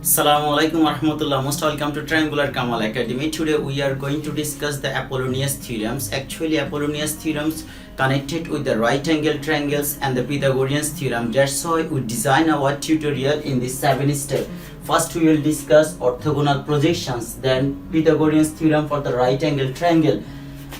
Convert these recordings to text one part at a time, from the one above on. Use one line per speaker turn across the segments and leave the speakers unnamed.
Assalamu alaikum warahmatullah. Most welcome to Triangular Kamal Academy. Today we are going to discuss the Apollonius Theorems. Actually, Apollonius Theorems connected with the right angle triangles and the Pythagorean theorem. That's why we design our tutorial in this 7 step. First we will discuss orthogonal projections, then Pythagorean theorem for the right angle triangle,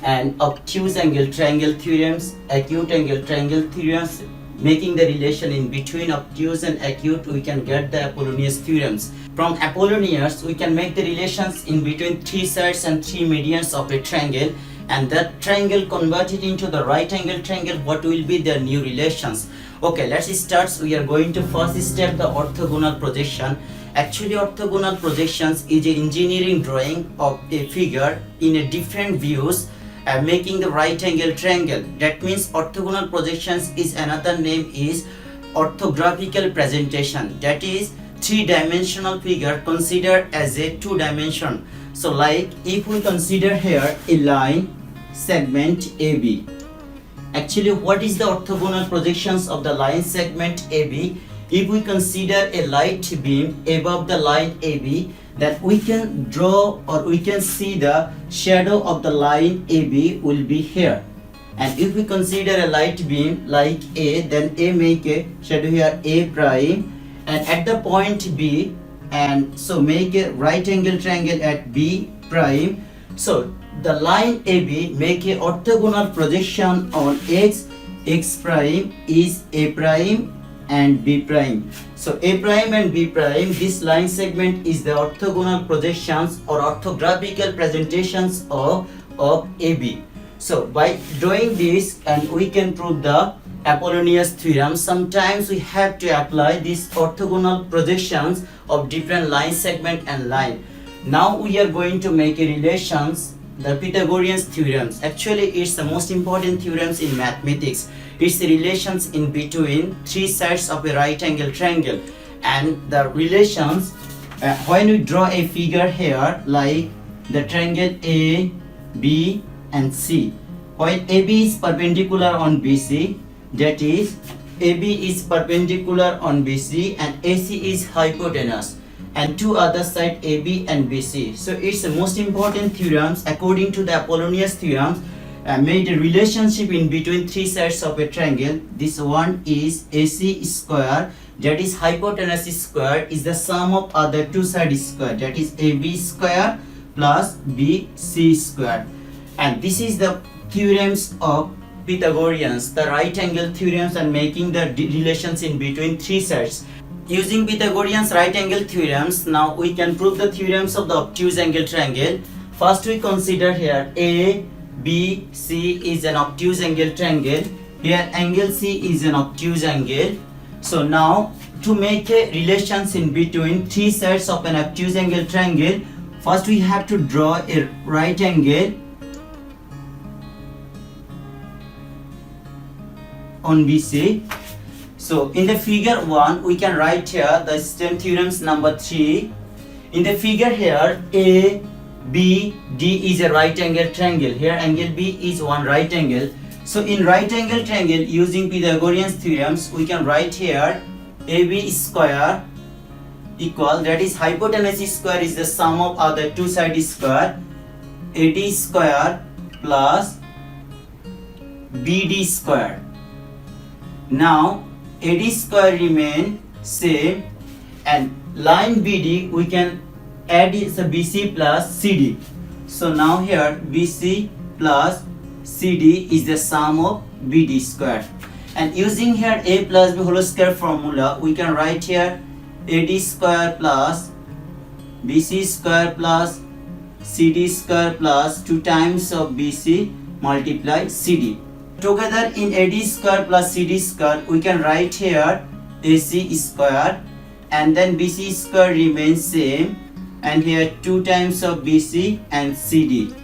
and obtuse angle triangle theorems, acute angle triangle theorems. Making the relation in between obtuse and acute, we can get the Apollonius theorems. From Apollonius, we can make the relations in between three sides and three medians of a triangle, and that triangle converted into the right angle triangle. What will be their new relations? Okay, let's start. We are going to first step the orthogonal projection. Actually, orthogonal projections is an engineering drawing of a figure in a different views, making the right angle triangle. That means orthogonal projections is another name is orthographical presentation. That is three-dimensional figure considered as a two-dimension. So like if we consider here a line segment AB. Actually, what is the orthogonal projections of the line segment AB? If we consider a light beam above the line AB, that we can draw or we can see the shadow of the line AB will be here. And if we consider a light beam like A, then A make a shadow here A prime, and at the point B, and so make a right angle triangle at B prime. So the line AB make a orthogonal projection on X. X prime is A prime and B prime. So A prime and B prime, this line segment is the orthogonal projections or orthographical presentations of AB. So by drawing this, and we can prove the Apollonius theorem. Sometimes we have to apply these orthogonal projections of different line segment and line. Now we are going to make a relations, the Pythagorean theorems. Actually, it's the most important theorems in mathematics. It's the relations in between three sides of a right angle triangle, and the relations when we draw a figure here like the triangle A, B and C. While AB is perpendicular on BC, that is AB is perpendicular on BC and AC is hypotenuse, and two other side AB and BC. So it's the most important theorems according to the Apollonius theorems. Made a relationship in between three sides of a triangle. This one is AC square, that is hypotenuse square is the sum of other two sides square, that is AB square plus BC square. And this is the theorems of Pythagoreans, the right angle theorems, and making the relations in between three sides. Using Pythagorean's right angle theorems, now we can prove the theorems of the obtuse angle triangle. First we consider here A, B, C is an obtuse angle triangle. Here angle C is an obtuse angle. So now to make a relations in between three sides of an obtuse angle triangle, first we have to draw a right angle on BC. So in the figure 1 we can write here the stem theorems number 3. In the figure here A, B, D is a right angle triangle. Here angle B is one right angle. So in right angle triangle, using Pythagorean theorems, we can write here AB square equal, that is hypotenuse square is the sum of other two sides square, AD square plus BD square. Now AD square remain same, and line BD we can add is a BC plus CD. So now here BC plus CD is the sum of BD square. And using here A plus B whole square formula, we can write here AD square plus BC square plus CD square plus 2 times of BC multiply CD. Together in AD square plus CD square, we can write here AC square, and then BC square remains same, and here 2 times of BC and CD,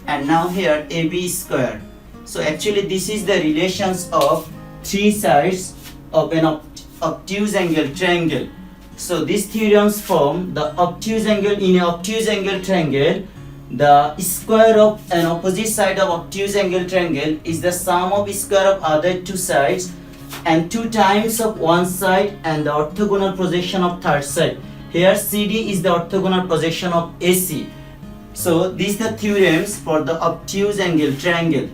and now here AB square. So actually this is the relations of three sides of an obtuse angle triangle. So these theorems form the obtuse angle. In an obtuse angle triangle, the square of an opposite side of obtuse angle triangle is the sum of square of other two sides and 2 times of one side and the orthogonal projection of third side. Here CD is the orthogonal projection of AC. So these are the theorems for the obtuse angle triangle.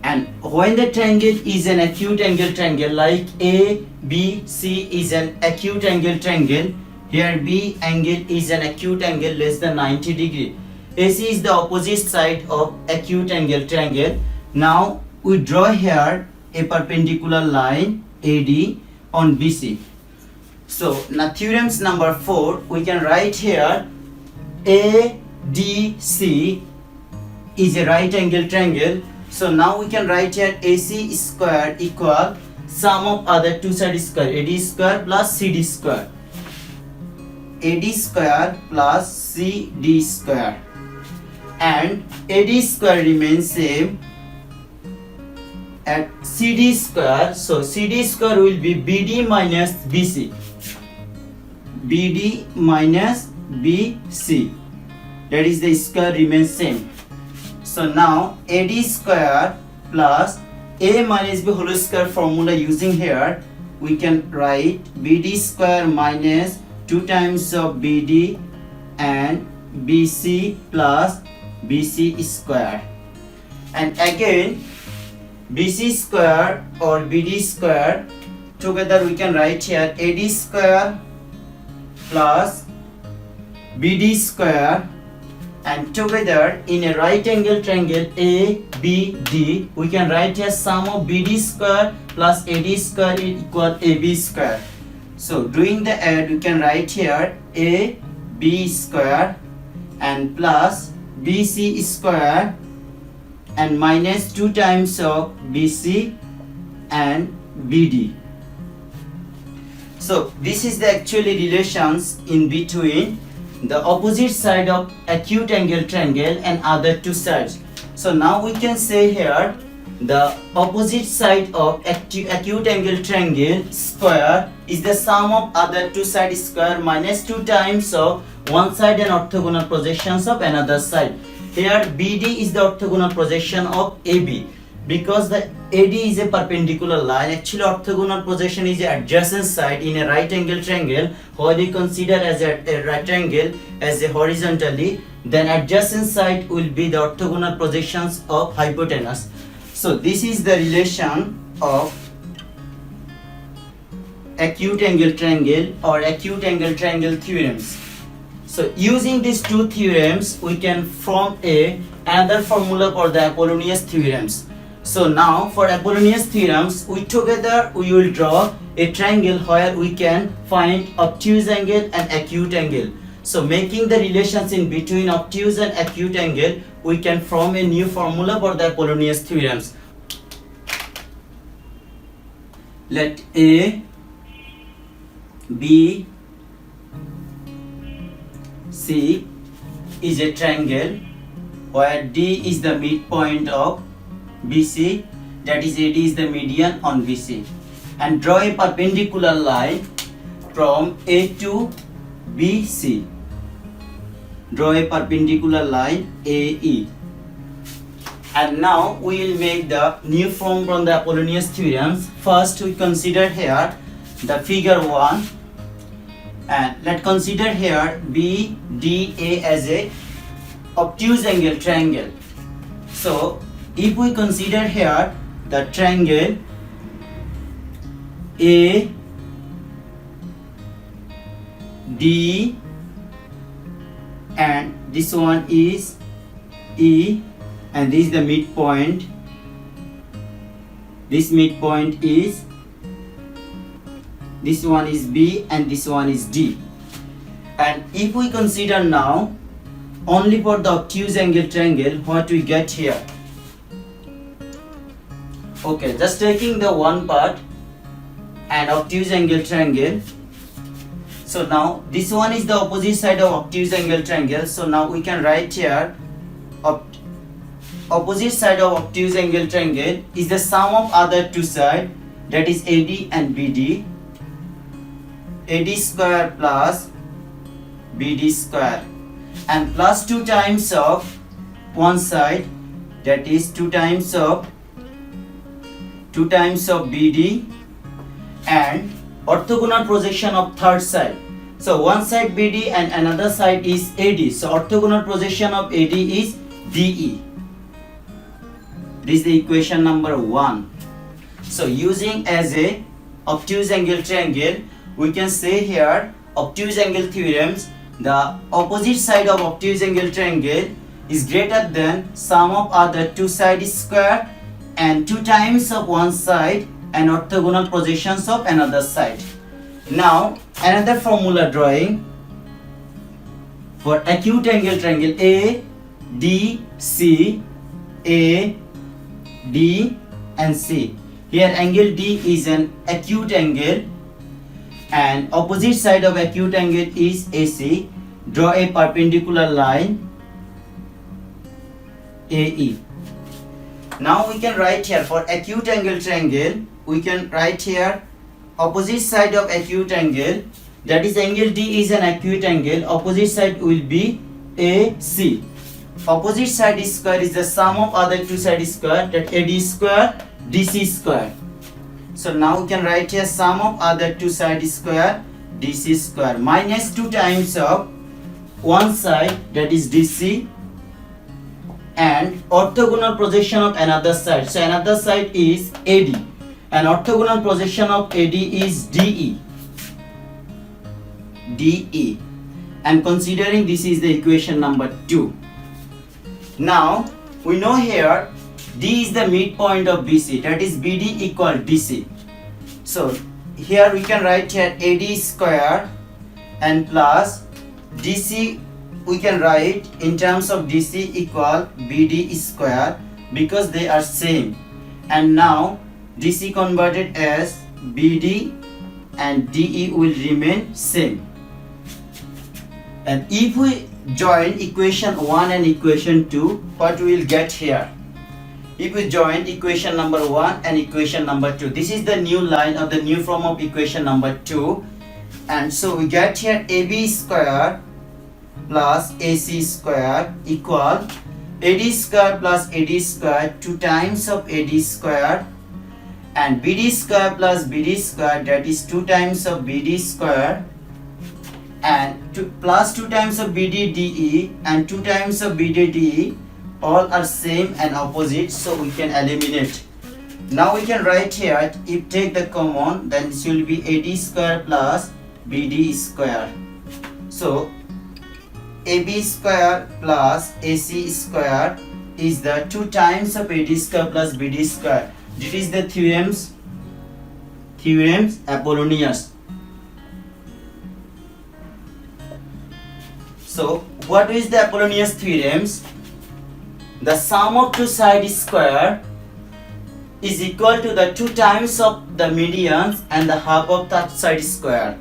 And when the triangle is an acute angle triangle, like A, B, C is an acute angle triangle, here B angle is an acute angle less than 90 degree. AC is the opposite side of acute angle triangle. Now we draw here a perpendicular line AD on BC. So now theorems number 4, we can write here ADC is a right angle triangle. So now we can write here AC square equal sum of other two sides square, AD square plus CD square. AD square plus CD square. And AD square remains same at CD square. So CD square will be BD minus BC. BD minus BC. That is the square remains same. So now AD square plus A minus B whole square formula using here, we can write BD square minus 2 times of BD and BC plus BC square. And again BC square or BD square together we can write here AD square plus BD square, and together in a right angle triangle ABD we can write here sum of BD square plus AD square equal AB square. So doing the add we can write here AB square and plus BC square and minus 2 times of BC and BD. So this is the actually relations in between the opposite side of acute angle triangle and other two sides. So now we can say here the opposite side of acute angle triangle square is the sum of other two sides square minus 2 times of one side and orthogonal projections of another side. Here BD is the orthogonal projection of AB. Because the AD is a perpendicular line, actually orthogonal projection is the adjacent side in a right angle triangle. When we consider as a right angle as a horizontally, then adjacent side will be the orthogonal projections of hypotenuse. So this is the relation of acute angle triangle or acute angle triangle theorems. So using these two theorems, we can form another formula for the Apollonius theorems. So now for Apollonius theorems, we will draw a triangle where we can find obtuse angle and acute angle. So making the relations in between obtuse and acute angle, we can form a new formula for the Apollonius theorems. Let A, B, C is a triangle where D is the midpoint of BC, that is AD is the median on BC, and draw a perpendicular line from A to BC. Draw a perpendicular line AE. And now we will make the new form from the Apollonius theorems. First we consider here the figure 1, and let's consider here BDA as a obtuse angle triangle. So if we consider here the triangle A, D, and this one is E, and this is the midpoint. This midpoint is, this one is B and this one is D. And if we consider now only for the obtuse angle triangle, what we get here? Okay, just taking the one part and obtuse angle triangle. So now this one is the opposite side of obtuse angle triangle. So now we can write here opposite side of obtuse angle triangle is the sum of other two sides, that is AD and BD. AD square plus BD square, and plus 2 times of one side, that is 2 times of BD, and orthogonal projection of third side. So one side BD and another side is AD. So orthogonal projection of AD is DE. This is the equation number 1. So using as a obtuse angle triangle, we can say here obtuse angle theorems, the opposite side of obtuse angle triangle is greater than sum of other two sides square and 2 times of one side and orthogonal projections of another side. Now another formula drawing for acute angle triangle A, D, C, A, D and C. Here angle D is an acute angle and opposite side of acute angle is AC. Draw a perpendicular line AE. Now we can write here for acute angle triangle, we can write here opposite side of acute angle, that is angle D is an acute angle, opposite side will be AC. Opposite side square is the sum of other two sides square, that AD square DC square. So now we can write here sum of other two sides square DC square minus 2 times of one side, that is DC, and orthogonal projection of another side. So another side is AD and orthogonal projection of AD is DE. DE. And considering this is the equation number 2. Now we know here D is the midpoint of BC, that is BD equal DC. So here we can write here AD square and plus DC, we can write in terms of DC equal BD square because they are same. And now DC converted as BD and DE will remain same. And if we join equation 1 and equation 2, what we will get here? If we join equation number 1 and equation number 2, this is the new line of the new form of equation number 2, and so we get here AB square plus AC square equal AD square plus AD square 2 times of AD square and BD square plus BD square, that is 2 times of BD square, and plus 2 times of BD DE and 2 times of BD DE, all are same and opposite, so we can eliminate. Now we can write here, if take the common, then this will be AD square plus BD square. So AB square plus AC square is the 2 times of AD square plus BD square. This is the theorems Apollonius. So what is the Apollonius theorems? The sum of two sides square is equal to the 2 times of the medians and the half of that side square.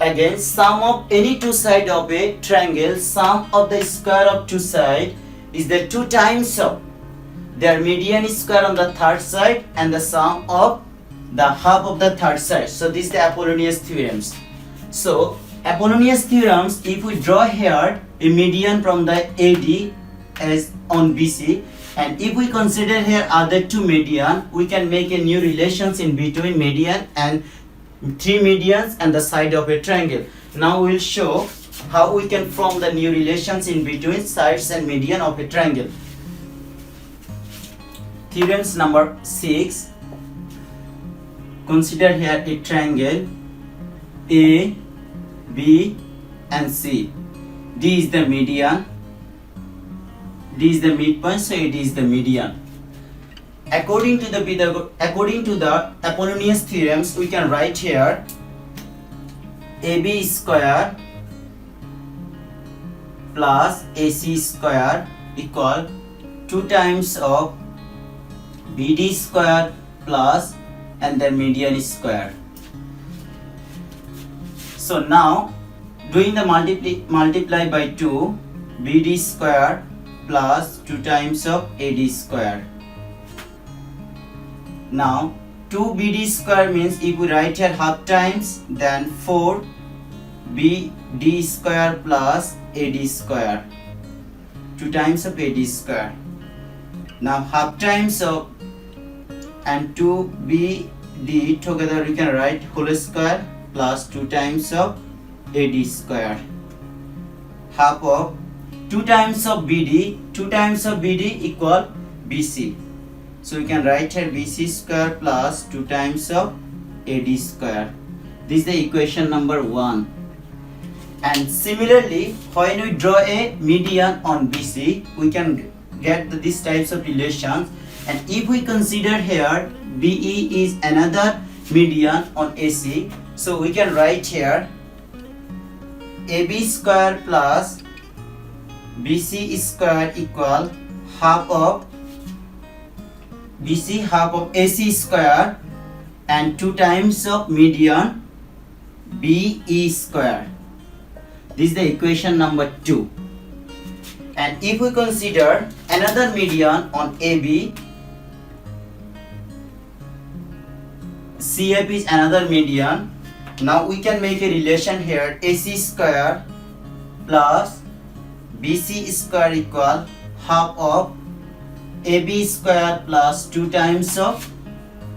Again, sum of any two sides of a triangle, sum of the square of two sides is the 2 times of their median square on the third side and the sum of the half of the third side. So this is the Apollonius theorems. So Apollonius theorems, if we draw here a median from the AD as on BC, and if we consider here other two median, we can make a new relations in between median and 3 medians and the side of a triangle. Now we will show how we can form the new relations in between sides and median of a triangle. Theorems number 6. Consider here a triangle A, B and C. D is the median, D is the midpoint, so it is the median. According to the Apollonius theorems, we can write here AB square plus AC square equal 2 times of BD square plus and then median square. So now doing the multiply by 2, BD square plus 2 times of AD square. Now 2 BD square means if we write here half times, then 4 BD square plus AD square, 2 times of AD square. Now half times of and 2 BD D together we can write whole square plus 2 times of AD square. Half of 2 times of BD, 2 times of BD equal BC. So we can write here BC square plus 2 times of AD square. This is the equation number 1. And similarly, when we draw a median on BC, we can get these types of relations. And if we consider here BE is another median on AC, so we can write here AB square plus BC square equal half of BC half of AC square and 2 times of median BE square. This is the equation number 2. And if we consider another median on AB, CF is another median. Now we can make a relation here AC square plus BC square equal half of AB square plus 2 times of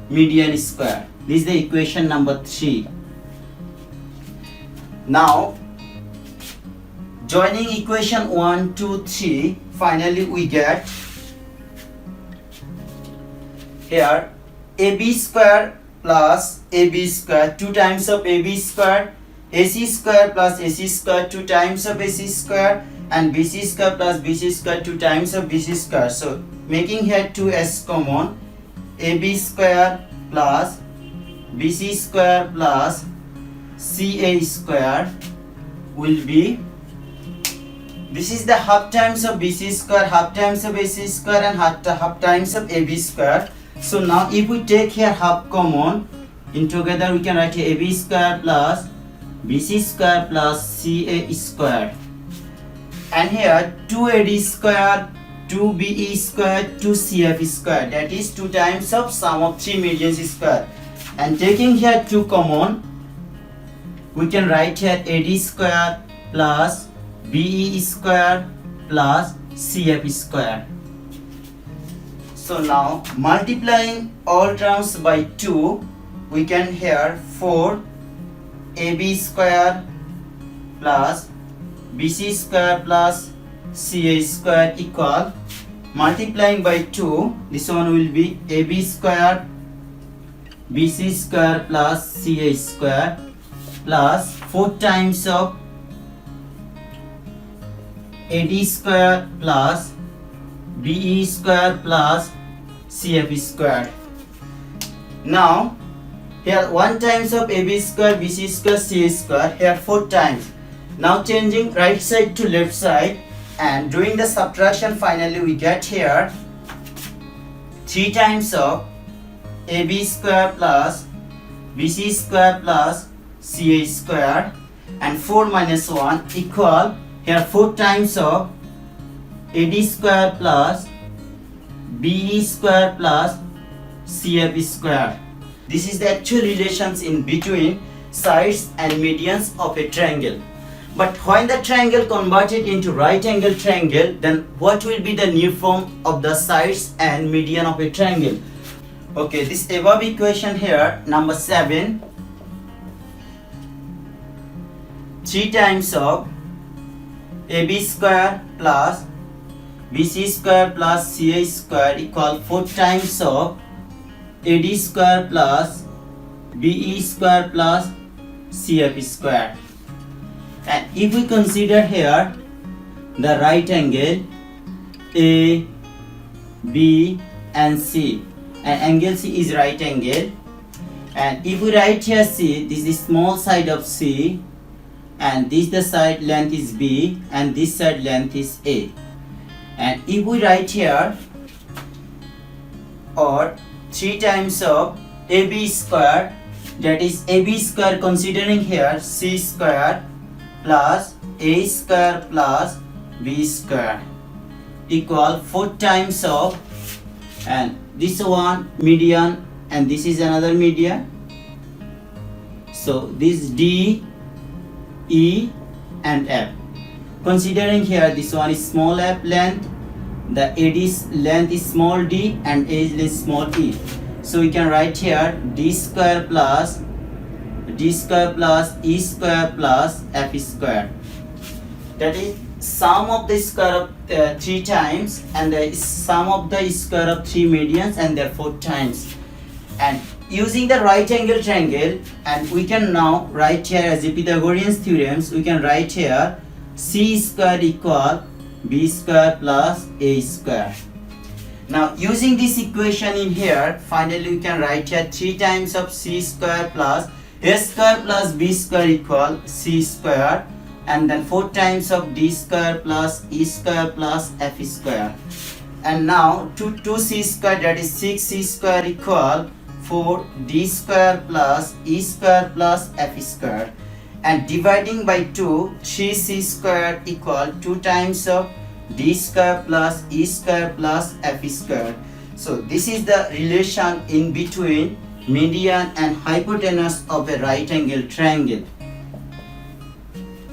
median square. This is the equation number 3. Now joining equation 1, 2, 3, finally we get here AB square plus AB square 2 times of AB square, AC square plus AC square 2 times of AC square, and BC square plus BC square 2 times of BC square. So making here 2s common, AB square plus BC square plus CA square will be, this is the half times of BC square, half times of AC square, and half times of AB square. So now if we take here half common, in together we can write AB square plus BC square plus CA square. And here 2AD square, 2BE square, 2CF square, that is 2 times of sum of 3 medians square. And taking here 2 common, we can write here AD square plus BE square plus CF square. So now multiplying all terms by 2, we can here 4 AB square plus BC square plus CA square equal, multiplying by 2, this one will be AB square BC square plus CA square plus 4 times of AD square plus BE square plus CF square. Now here 1 times of AB square, BC square, CA square, here 4 times. Now changing right side to left side and doing the subtraction, finally we get here 3 times of AB square plus BC square plus CA square, and 4 minus 1 equal, here 4 times of AD square plus BE square plus CF square. This is the actual relations in between sides and medians of a triangle. But when the triangle converted into right angle triangle, then what will be the new form of the sides and median of a triangle? Okay, this above equation here, number 7, 3 times of AB square plus BC square plus CA square equal 4 times of AD square plus BE square plus CF square. And if we consider here the right angle A, B and C, and angle C is right angle, and if we write here C, this is small side of C, and this the side length is B, and this side length is A. And if we write here or 3 times of AB square, that is AB square considering here C square plus A square plus B square equal 4 times of, and this one median and this is another median. So this D, E and F. Considering here this one is small f length, the AD length is small d and A is small e. So we can write here d square plus e square plus f square. That is sum of the square of 3 times and the sum of the square of 3 medians and their 4 times. And using the right angle triangle, and we can now write here as the Pythagorean theorems, we can write here c square equal b square plus a square. Now using this equation in here, finally we can write here 3 times of c square plus a square plus b square equal c square, and then 4 times of d square plus e square plus f square. And now 2c square, that is 6c square equal 4 d square plus e square plus f square, and dividing by 2, 3c square equal 2 times of d square plus e square plus f square. So this is the relation in between median and hypotenuse of a right angle triangle.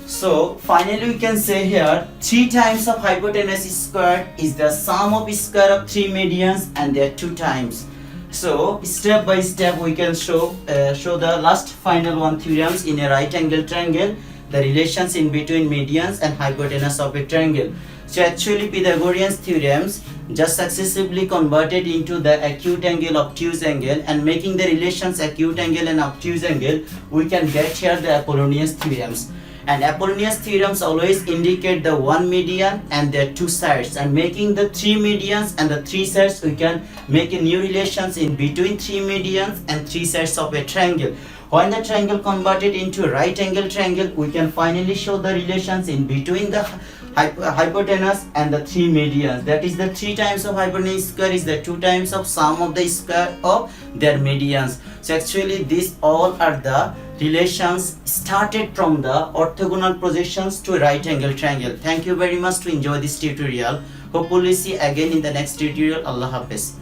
So finally we can say here 3 times of hypotenuse squared is the sum of square of 3 medians and their 2 times. So step by step we can show the last final one theorems in a right angle triangle, the relations in between medians and hypotenuse of a triangle. So actually Pythagorean theorems just successively converted into the acute angle, obtuse angle, and making the relations acute angle and obtuse angle, we can get here the Apollonius theorems. And Apollonius theorems always indicate the one median and their 2 sides, and making the 3 medians and the 3 sides, we can make a new relations in between 3 medians and 3 sides of a triangle. When the triangle converted into a right angle triangle, we can finally show the relations in between the hypotenuse and the 3 medians. That is the 3 times of hypotenuse square is the 2 times of sum of the square of their medians. So actually these all are the relations started from the orthogonal projections to right angle triangle. Thank you very much to enjoy this tutorial. Hopefully see again in the next tutorial. Allah Hafiz.